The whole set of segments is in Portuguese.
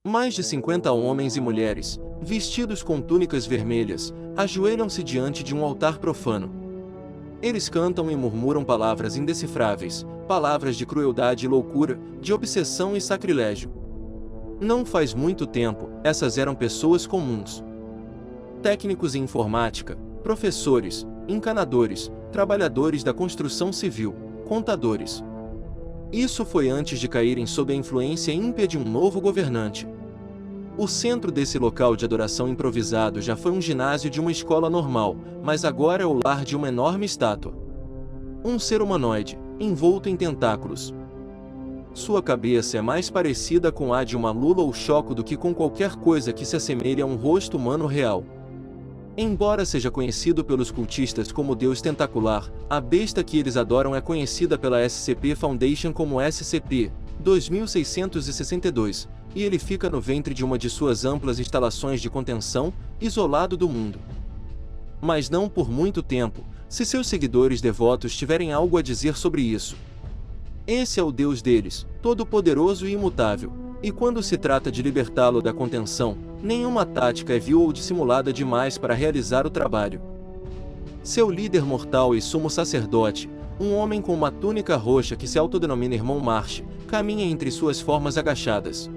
Mais de 50 homens e mulheres, vestidos com túnicas vermelhas, ajoelham-se diante de um altar profano. Eles cantam e murmuram palavras indecifráveis, palavras de crueldade e loucura, de obsessão e sacrilégio. Não faz muito tempo, essas eram pessoas comuns. Técnicos em informática, professores, encanadores, trabalhadores da construção civil, contadores. Isso foi antes de caírem sob a influência ímpia de um novo governante. O centro desse local de adoração improvisado já foi um ginásio de uma escola normal, mas agora é o lar de uma enorme estátua. Um ser humanoide, envolto em tentáculos. Sua cabeça é mais parecida com a de uma lula ou choco do que com qualquer coisa que se assemelhe a um rosto humano real. Embora seja conhecido pelos cultistas como Deus Tentacular, a besta que eles adoram é conhecida pela SCP Foundation como SCP-2662, e ele fica no ventre de uma de suas amplas instalações de contenção, isolado do mundo. Mas não por muito tempo, se seus seguidores devotos tiverem algo a dizer sobre isso. Esse é o Deus deles, todo-poderoso e imutável, e quando se trata de libertá-lo da contenção, nenhuma tática é vil ou dissimulada demais para realizar o trabalho. Seu líder mortal e sumo sacerdote, um homem com uma túnica roxa que se autodenomina Irmão Marsh, caminha entre suas formas agachadas.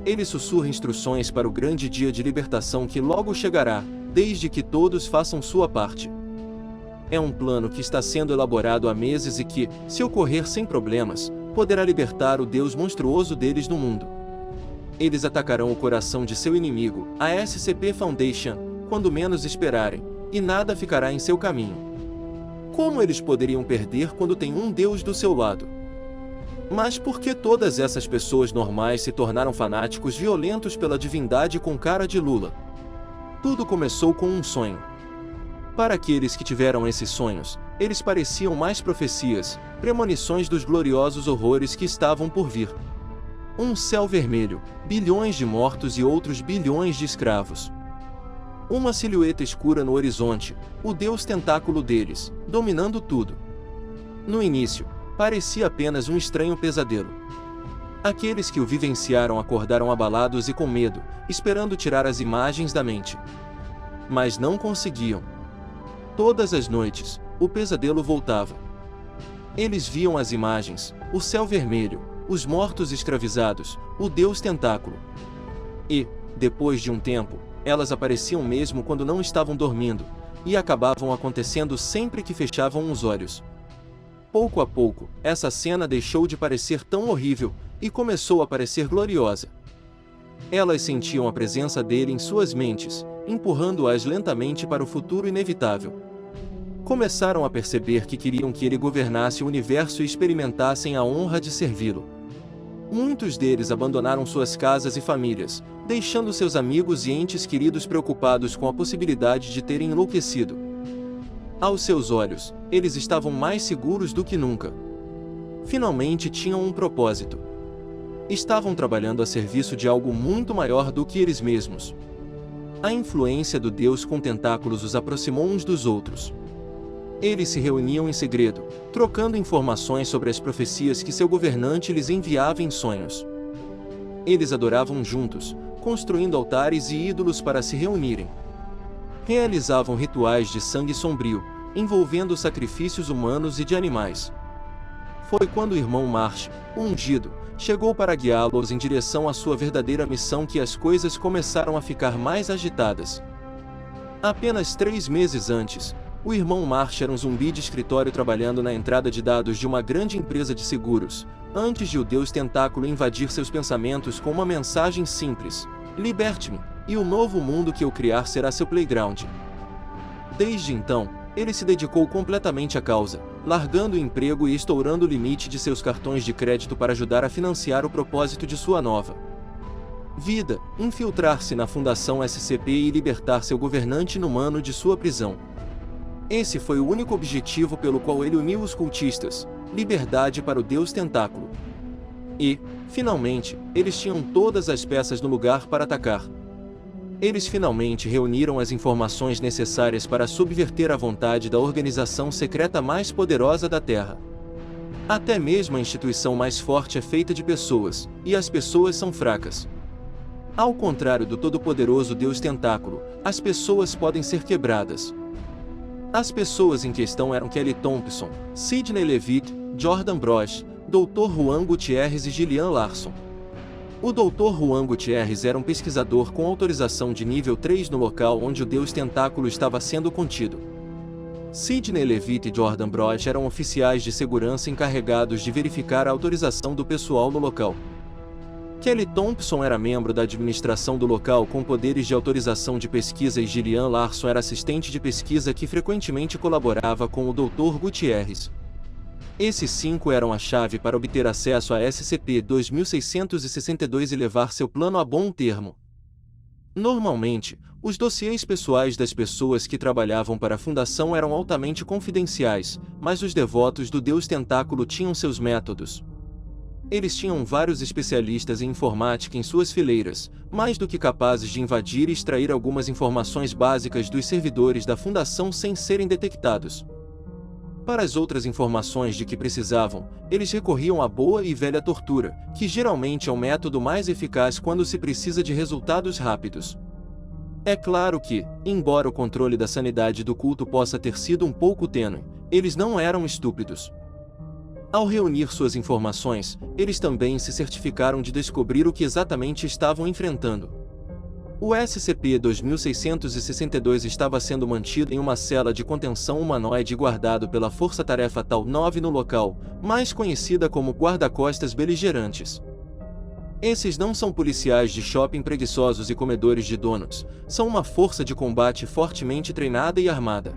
Ele sussurra instruções para o grande dia de libertação que logo chegará, desde que todos façam sua parte. É um plano que está sendo elaborado há meses e que, se ocorrer sem problemas, poderá libertar o Deus monstruoso deles do mundo. Eles atacarão o coração de seu inimigo, a SCP Foundation, quando menos esperarem, e nada ficará em seu caminho. Como eles poderiam perder quando tem um Deus do seu lado? Mas por que todas essas pessoas normais se tornaram fanáticos violentos pela divindade com cara de lula? Tudo começou com um sonho. Para aqueles que tiveram esses sonhos, eles pareciam mais profecias, premonições dos gloriosos horrores que estavam por vir. Um céu vermelho, bilhões de mortos e outros bilhões de escravos. Uma silhueta escura no horizonte, o Deus tentáculo deles, dominando tudo. No início, parecia apenas um estranho pesadelo. Aqueles que o vivenciaram acordaram abalados e com medo, esperando tirar as imagens da mente. Mas não conseguiam. Todas as noites, o pesadelo voltava. Eles viam as imagens, o céu vermelho, os mortos escravizados, o Deus tentáculo. E, depois de um tempo, elas apareciam mesmo quando não estavam dormindo, e acabavam acontecendo sempre que fechavam os olhos. Pouco a pouco, essa cena deixou de parecer tão horrível, e começou a parecer gloriosa. Elas sentiam a presença dele em suas mentes, empurrando-as lentamente para o futuro inevitável. Começaram a perceber que queriam que ele governasse o universo e experimentassem a honra de servi-lo. Muitos deles abandonaram suas casas e famílias, deixando seus amigos e entes queridos preocupados com a possibilidade de terem enlouquecido. Aos seus olhos, eles estavam mais seguros do que nunca. Finalmente tinham um propósito. Estavam trabalhando a serviço de algo muito maior do que eles mesmos. A influência do Deus com tentáculos os aproximou uns dos outros. Eles se reuniam em segredo, trocando informações sobre as profecias que seu governante lhes enviava em sonhos. Eles adoravam juntos, construindo altares e ídolos para se reunirem. Realizavam rituais de sangue sombrio, envolvendo sacrifícios humanos e de animais. Foi quando o irmão Marsh, o ungido, chegou para guiá-los em direção à sua verdadeira missão que as coisas começaram a ficar mais agitadas. Apenas 3 meses antes, o irmão Marsh era um zumbi de escritório trabalhando na entrada de dados de uma grande empresa de seguros, antes de o Deus Tentáculo invadir seus pensamentos com uma mensagem simples: liberte-me, e o novo mundo que eu criar será seu playground. Desde então, ele se dedicou completamente à causa, largando o emprego e estourando o limite de seus cartões de crédito para ajudar a financiar o propósito de sua nova vida, infiltrar-se na Fundação SCP e libertar seu governante inumano de sua prisão. Esse foi o único objetivo pelo qual ele uniu os cultistas: liberdade para o Deus Tentáculo. E, finalmente, eles tinham todas as peças no lugar para atacar. Eles finalmente reuniram as informações necessárias para subverter a vontade da organização secreta mais poderosa da Terra. Até mesmo a instituição mais forte é feita de pessoas, e as pessoas são fracas. Ao contrário do todo-poderoso Deus Tentáculo, as pessoas podem ser quebradas. As pessoas em questão eram Kelly Thompson, Sidney Levitt, Jordan Brosh, Dr. Juan Gutierrez e Gillian Larson. O Dr. Juan Gutierrez era um pesquisador com autorização de nível 3 no local onde o Deus Tentáculo estava sendo contido. Sidney Levitt e Jordan Brosh eram oficiais de segurança encarregados de verificar a autorização do pessoal no local. Kelly Thompson era membro da administração do local com poderes de autorização de pesquisa e Gillian Larson era assistente de pesquisa que frequentemente colaborava com o Dr. Gutierrez. Esses 5 eram a chave para obter acesso a SCP-2662 e levar seu plano a bom termo. Normalmente, os dossiês pessoais das pessoas que trabalhavam para a Fundação eram altamente confidenciais, mas os devotos do Deus Tentáculo tinham seus métodos. Eles tinham vários especialistas em informática em suas fileiras, mais do que capazes de invadir e extrair algumas informações básicas dos servidores da Fundação sem serem detectados. Para as outras informações de que precisavam, eles recorriam à boa e velha tortura, que geralmente é o método mais eficaz quando se precisa de resultados rápidos. É claro que, embora o controle da sanidade do culto possa ter sido um pouco tênue, eles não eram estúpidos. Ao reunir suas informações, eles também se certificaram de descobrir o que exatamente estavam enfrentando. O SCP-2662 estava sendo mantido em uma cela de contenção humanoide guardado pela Força-Tarefa TAL-9 no local, mais conhecida como guarda-costas beligerantes. Esses não são policiais de shopping preguiçosos e comedores de donuts, são uma força de combate fortemente treinada e armada.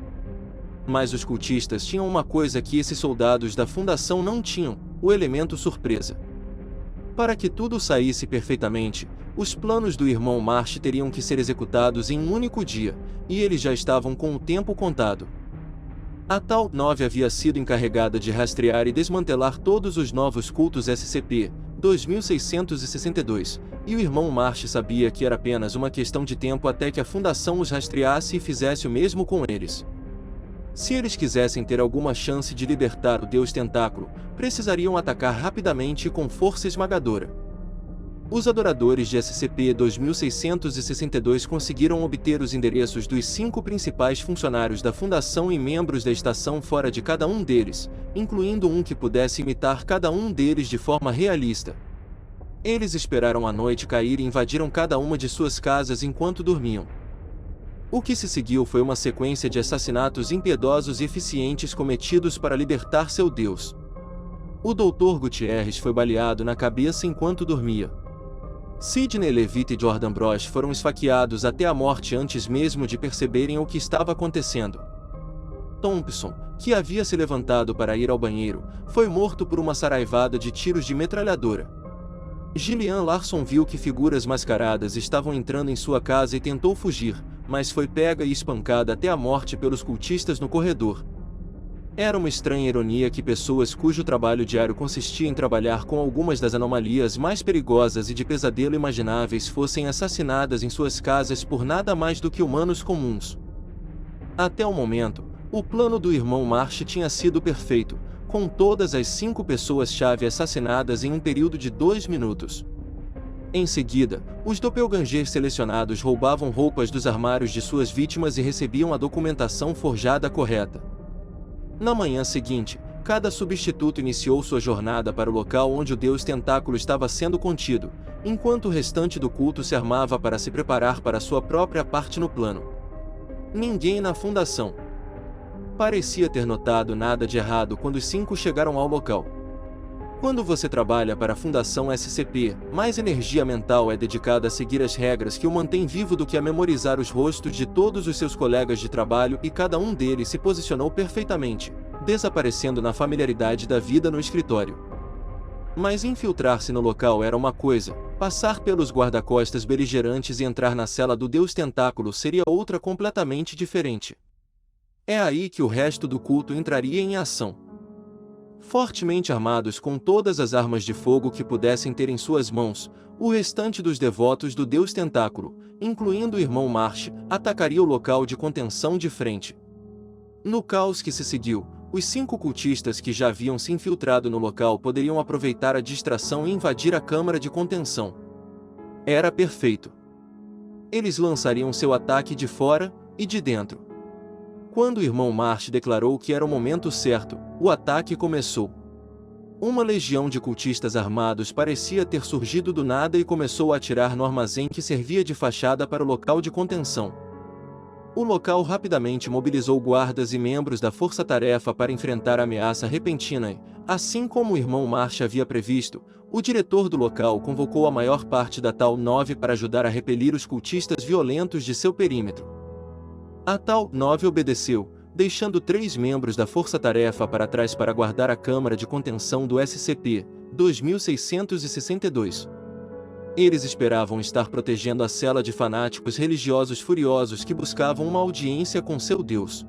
Mas os cultistas tinham uma coisa que esses soldados da Fundação não tinham: o elemento surpresa. Para que tudo saísse perfeitamente, os planos do irmão Marsh teriam que ser executados em um único dia, e eles já estavam com o tempo contado. A TAL-9 havia sido encarregada de rastrear e desmantelar todos os novos cultos SCP-2662, e o irmão Marsh sabia que era apenas uma questão de tempo até que a Fundação os rastreasse e fizesse o mesmo com eles. Se eles quisessem ter alguma chance de libertar o Deus Tentáculo, precisariam atacar rapidamente e com força esmagadora. Os adoradores de SCP-2662 conseguiram obter os endereços dos 5 principais funcionários da Fundação e membros da estação fora de cada um deles, incluindo um que pudesse imitar cada um deles de forma realista. Eles esperaram a noite cair e invadiram cada uma de suas casas enquanto dormiam. O que se seguiu foi uma sequência de assassinatos impiedosos e eficientes cometidos para libertar seu Deus. O Dr. Gutierrez foi baleado na cabeça enquanto dormia. Sidney Levitt e Jordan Brosh foram esfaqueados até a morte antes mesmo de perceberem o que estava acontecendo. Thompson, que havia se levantado para ir ao banheiro, foi morto por uma saraivada de tiros de metralhadora. Gillian Larson viu que figuras mascaradas estavam entrando em sua casa e tentou fugir, mas foi pega e espancada até a morte pelos cultistas no corredor. Era uma estranha ironia que pessoas cujo trabalho diário consistia em trabalhar com algumas das anomalias mais perigosas e de pesadelo imagináveis fossem assassinadas em suas casas por nada mais do que humanos comuns. Até o momento, o plano do irmão Marsh tinha sido perfeito, com todas as 5 pessoas-chave assassinadas em um período de 2 minutos. Em seguida, os doppelgangers selecionados roubavam roupas dos armários de suas vítimas e recebiam a documentação forjada correta. Na manhã seguinte, cada substituto iniciou sua jornada para o local onde o Deus Tentáculo estava sendo contido, enquanto o restante do culto se armava para se preparar para sua própria parte no plano. Ninguém na Fundação parecia ter notado nada de errado quando os 5 chegaram ao local. Quando você trabalha para a Fundação SCP, mais energia mental é dedicada a seguir as regras que o mantêm vivo do que a memorizar os rostos de todos os seus colegas de trabalho, e cada um deles se posicionou perfeitamente, desaparecendo na familiaridade da vida no escritório. Mas infiltrar-se no local era uma coisa, passar pelos guarda-costas beligerantes e entrar na cela do Deus Tentáculo seria outra completamente diferente. É aí que o resto do culto entraria em ação. Fortemente armados com todas as armas de fogo que pudessem ter em suas mãos, o restante dos devotos do Deus Tentáculo, incluindo o irmão Marsh, atacaria o local de contenção de frente. No caos que se seguiu, os 5 cultistas que já haviam se infiltrado no local poderiam aproveitar a distração e invadir a câmara de contenção. Era perfeito. Eles lançariam seu ataque de fora e de dentro. Quando o irmão Marsh declarou que era o momento certo, o ataque começou. Uma legião de cultistas armados parecia ter surgido do nada e começou a atirar no armazém que servia de fachada para o local de contenção. O local rapidamente mobilizou guardas e membros da força-tarefa para enfrentar a ameaça repentina e, assim como o irmão Marsh havia previsto, o diretor do local convocou a maior parte da Tal 9 para ajudar a repelir os cultistas violentos de seu perímetro. A Tal 9 obedeceu, deixando 3 membros da força-tarefa para trás para guardar a câmara de contenção do SCP-2662. Eles esperavam estar protegendo a cela de fanáticos religiosos furiosos que buscavam uma audiência com seu Deus.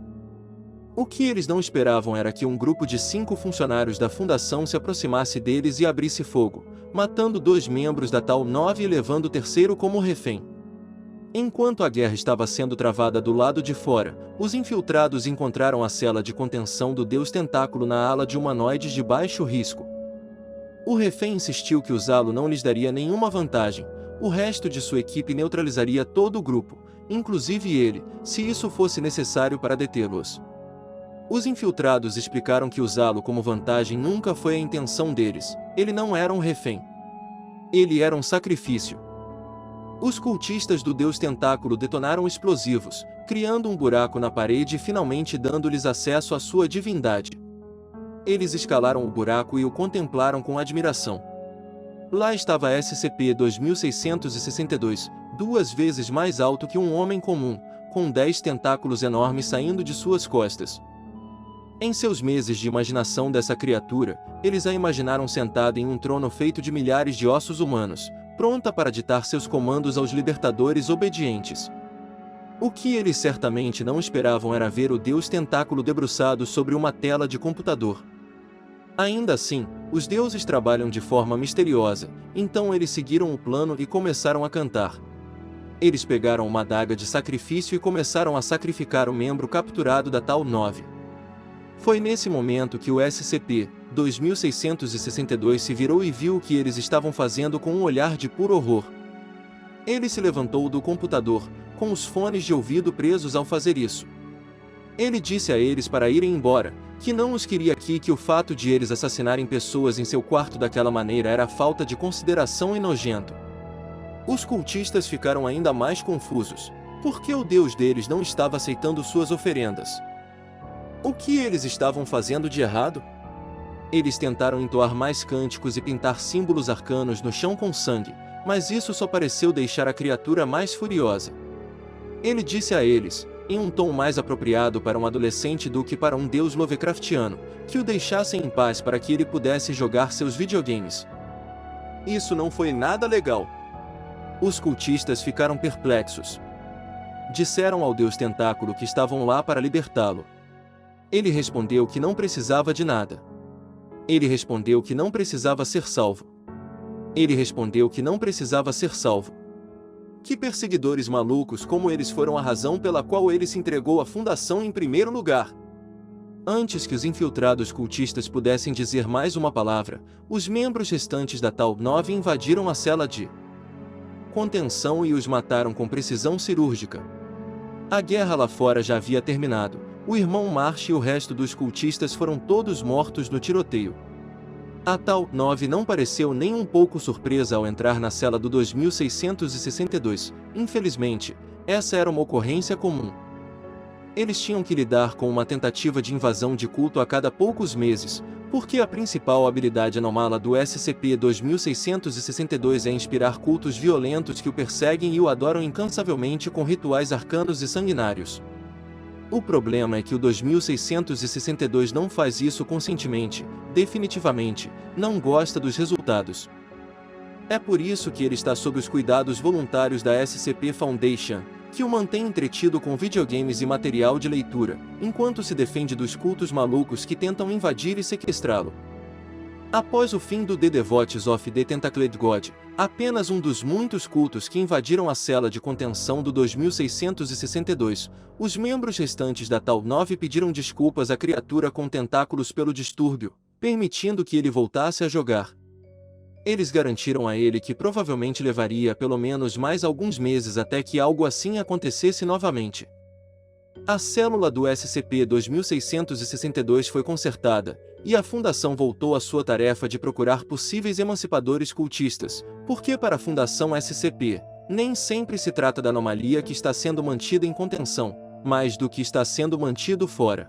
O que eles não esperavam era que um grupo de 5 funcionários da fundação se aproximasse deles e abrisse fogo, matando 2 membros da Tal 9 e levando o terceiro como refém. Enquanto a guerra estava sendo travada do lado de fora, os infiltrados encontraram a cela de contenção do Deus Tentáculo na ala de humanoides de baixo risco. O refém insistiu que usá-lo não lhes daria nenhuma vantagem, o resto de sua equipe neutralizaria todo o grupo, inclusive ele, se isso fosse necessário para detê-los. Os infiltrados explicaram que usá-lo como vantagem nunca foi a intenção deles, ele não era um refém. Ele era um sacrifício. Os cultistas do Deus Tentáculo detonaram explosivos, criando um buraco na parede e finalmente dando-lhes acesso à sua divindade. Eles escalaram o buraco e o contemplaram com admiração. Lá estava SCP-2662, 2 vezes mais alto que um homem comum, com 10 tentáculos enormes saindo de suas costas. Em seus meses de imaginação dessa criatura, eles a imaginaram sentada em um trono feito de milhares de ossos humanos, pronta para ditar seus comandos aos libertadores obedientes. O que eles certamente não esperavam era ver o Deus Tentáculo debruçado sobre uma tela de computador. Ainda assim, os deuses trabalham de forma misteriosa, então eles seguiram o plano e começaram a cantar. Eles pegaram uma adaga de sacrifício e começaram a sacrificar o membro capturado da Tal 9. Foi nesse momento que o SCP-2662 se virou e viu o que eles estavam fazendo com um olhar de puro horror. Ele se levantou do computador, com os fones de ouvido presos ao fazer isso. Ele disse a eles para irem embora, que não os queria aqui e que o fato de eles assassinarem pessoas em seu quarto daquela maneira era falta de consideração e nojento. Os cultistas ficaram ainda mais confusos, porque o Deus deles não estava aceitando suas oferendas. O que eles estavam fazendo de errado? Eles tentaram entoar mais cânticos e pintar símbolos arcanos no chão com sangue, mas isso só pareceu deixar a criatura mais furiosa. Ele disse a eles, em um tom mais apropriado para um adolescente do que para um deus Lovecraftiano, que o deixassem em paz para que ele pudesse jogar seus videogames. Isso não foi nada legal. Os cultistas ficaram perplexos. Disseram ao Deus Tentáculo que estavam lá para libertá-lo. Ele respondeu que não precisava de nada. Ele respondeu que não precisava ser salvo. Ele respondeu que não precisava ser salvo. Que perseguidores malucos como eles foram a razão pela qual ele se entregou à fundação em primeiro lugar. Antes que os infiltrados cultistas pudessem dizer mais uma palavra, os membros restantes da Tal 9 invadiram a cela de contenção e os mataram com precisão cirúrgica. A guerra lá fora já havia terminado. O irmão Marsh e o resto dos cultistas foram todos mortos no tiroteio. A Tal 9 não pareceu nem um pouco surpresa ao entrar na cela do 2662. Infelizmente, essa era uma ocorrência comum. Eles tinham que lidar com uma tentativa de invasão de culto a cada poucos meses, porque a principal habilidade anômala do SCP-2662 é inspirar cultos violentos que o perseguem e o adoram incansavelmente com rituais arcanos e sanguinários. O problema é que o 2662 não faz isso conscientemente, definitivamente, não gosta dos resultados. É por isso que ele está sob os cuidados voluntários da SCP Foundation, que o mantém entretido com videogames e material de leitura, enquanto se defende dos cultos malucos que tentam invadir e sequestrá-lo. Após o fim do The Devotees of the Tentacled God, apenas um dos muitos cultos que invadiram a cela de contenção do 2662, os membros restantes da Tal 9 pediram desculpas à criatura com tentáculos pelo distúrbio, permitindo que ele voltasse a jogar. Eles garantiram a ele que provavelmente levaria pelo menos mais alguns meses até que algo assim acontecesse novamente. A célula do SCP-2662 foi consertada, e a Fundação voltou à sua tarefa de procurar possíveis emancipadores cultistas, porque para a Fundação SCP, nem sempre se trata da anomalia que está sendo mantida em contenção, mas do que está sendo mantido fora.